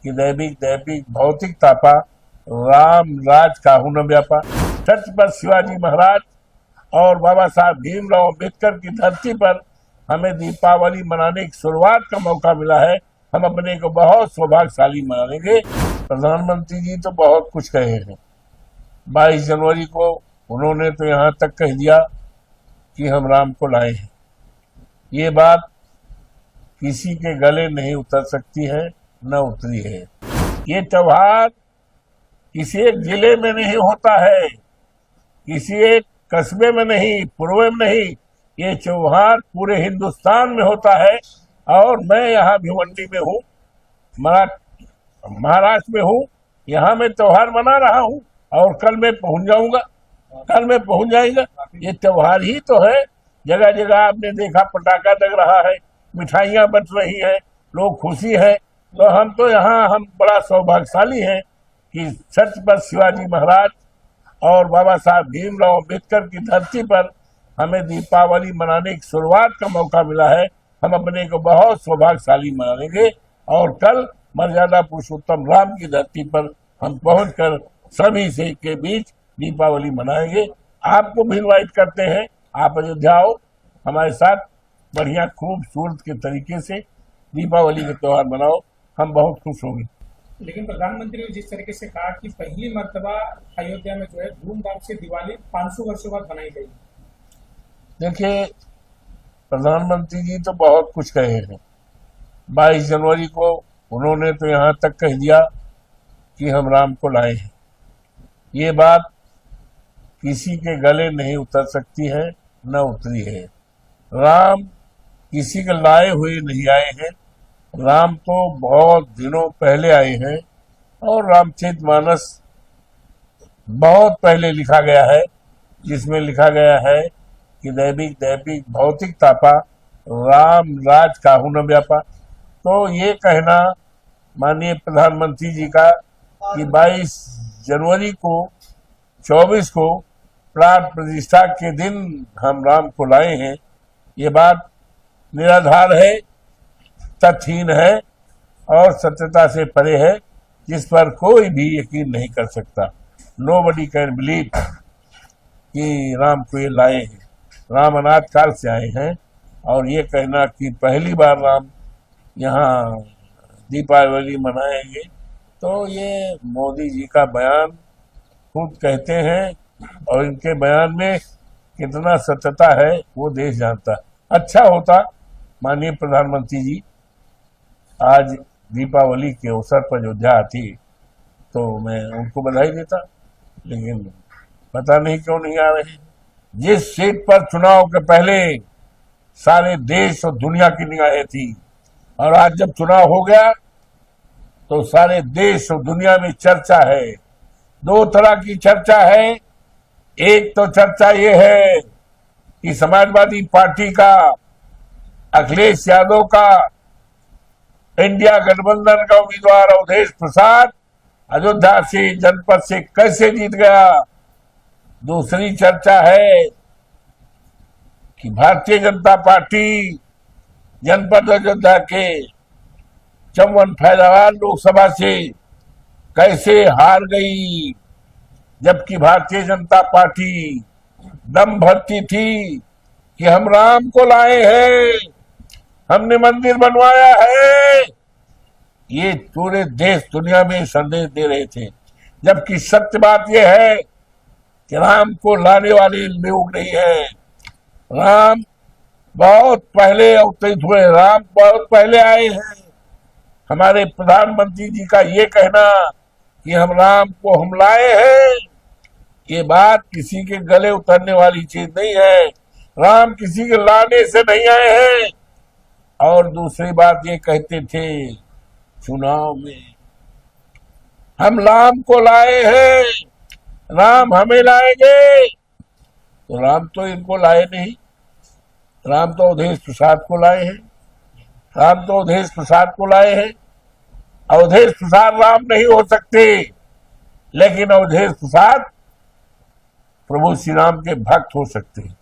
कि दैविक दैविक भौतिक तापा, राम राज काहू न व्यापा। छत्र पर शिवाजी महाराज और बाबा साहब भीमराव अम्बेडकर की धरती पर हमें दीपावली मनाने की शुरुआत का मौका मिला है। हम अपने को बहुत सौभाग्यशाली मानेंगे। प्रधानमंत्री जी तो बहुत कुछ कहे हैं। 22 जनवरी को उन्होंने तो यहाँ तक कह दिया कि हम राम को लाए हैं। ये बात किसी के गले नहीं उतर सकती है, न उतरी है। ये त्योहार किसी एक जिले में नहीं होता है, किसी एक कस्बे में नहीं, पूर्व में नहीं, ये त्योहार पूरे हिंदुस्तान में होता है। और मैं यहाँ भिवंडी में हूँ, महाराष्ट्र में हूँ, यहाँ मैं त्योहार मना रहा हूँ और कल मैं पहुँच जाएगा। ये त्योहार ही तो है। जगह जगह आपने देखा पटाखा लग रहा है, मिठाइयाँ बट रही हैं, लोग खुशी है। तो हम तो यहाँ हम बड़ा सौभाग्यशाली हैं कि छत्र पर शिवाजी महाराज और बाबा साहब भीमराव अम्बेडकर की धरती पर हमें दीपावली मनाने की शुरुआत का मौका मिला है। हम अपने को बहुत सौभाग्यशाली मानेंगे और कल मर्यादा पुरुषोत्तम राम की धरती पर हम पहुंचकर सभी से के बीच दीपावली मनाएंगे। आपको भी इनवाइट करते हैं, आप अयोध्या आओ, हमारे साथ बढ़िया खूबसूरत के तरीके से दीपावली का त्योहार मनाओ, हम बहुत खुश होंगे। लेकिन प्रधानमंत्री ने जिस तरीके से कहा कि पहली मर्तबा अयोध्या में जो है धूमधाम से दिवाली 500 वर्षों बाद मनाई गई। देखिए, प्रधानमंत्री जी तो बहुत कुछ कहे हैं। 22 जनवरी को उन्होंने तो यहाँ तक कह दिया कि हम राम को लाए हैं। ये बात किसी के गले नहीं उतर सकती है, न उतरी है। राम किसी के लाए हुए नहीं आए हैं। राम तो बहुत दिनों पहले आए हैं और रामचरितमानस बहुत पहले लिखा गया है, जिसमें लिखा गया है कि दैविक दैविक भौतिक तापा, राम राज काहू न व्यापा। तो ये कहना माननीय प्रधानमंत्री जी का कि 22 जनवरी को 24 को प्राण प्रतिष्ठा के दिन हम राम को लाए हैं, ये बात निराधार है, तथ्यहीन है और सत्यता से परे है, जिस पर कोई भी यकीन नहीं कर सकता। नोबडी कैन बिलीव कि राम को ये लाए हैं। राम अनाद काल से आए हैं और ये कहना कि पहली बार राम यहाँ दीपावली मनाएंगे, तो ये मोदी जी का बयान खुद कहते हैं और इनके बयान में कितना सत्यता है वो देश जानता। अच्छा होता माननीय प्रधानमंत्री जी आज दीपावली के अवसर पर अयोध्या आती तो मैं उनको बधाई देता, लेकिन पता नहीं क्यों नहीं आ रहे। जिस सीट पर चुनाव के पहले सारे देश और दुनिया की निगाहें थी और आज जब चुनाव हो गया तो सारे देश और दुनिया में चर्चा है। दो तरह की चर्चा है। एक तो चर्चा ये है कि समाजवादी पार्टी का, अखिलेश यादव का, इंडिया गठबंधन का उम्मीदवार अवधेश प्रसाद अयोध्या से जनपद से कैसे जीत गया। दूसरी चर्चा है कि भारतीय जनता पार्टी जनपद अयोध्या के 54 फैजाबाद लोकसभा से कैसे हार गई, जबकि भारतीय जनता पार्टी दम भरती थी कि हम राम को लाए हैं, हमने मंदिर बनवाया है। ये पूरे देश दुनिया में संदेश दे रहे थे, जबकि सत्य बात यह है कि राम को लाने वाले लोग नहीं है। राम बहुत पहले अवतरित हुए, राम बहुत पहले आए हैं। हमारे प्रधानमंत्री जी का ये कहना कि हम राम को हम लाए हैं, ये बात किसी के गले उतरने वाली चीज नहीं है। राम किसी के लाने से नहीं आए हैं। और दूसरी बात ये कहते थे चुनाव में, हम राम को लाए हैं, राम हमें लाएंगे। तो राम तो इनको लाए नहीं, राम तो अवधेश प्रसाद को लाए हैं। राम तो अवधेश प्रसाद को लाए हैं। अवधेश प्रसाद राम नहीं हो सकते, लेकिन अवधेश प्रसाद प्रभु श्री राम के भक्त हो सकते हैं।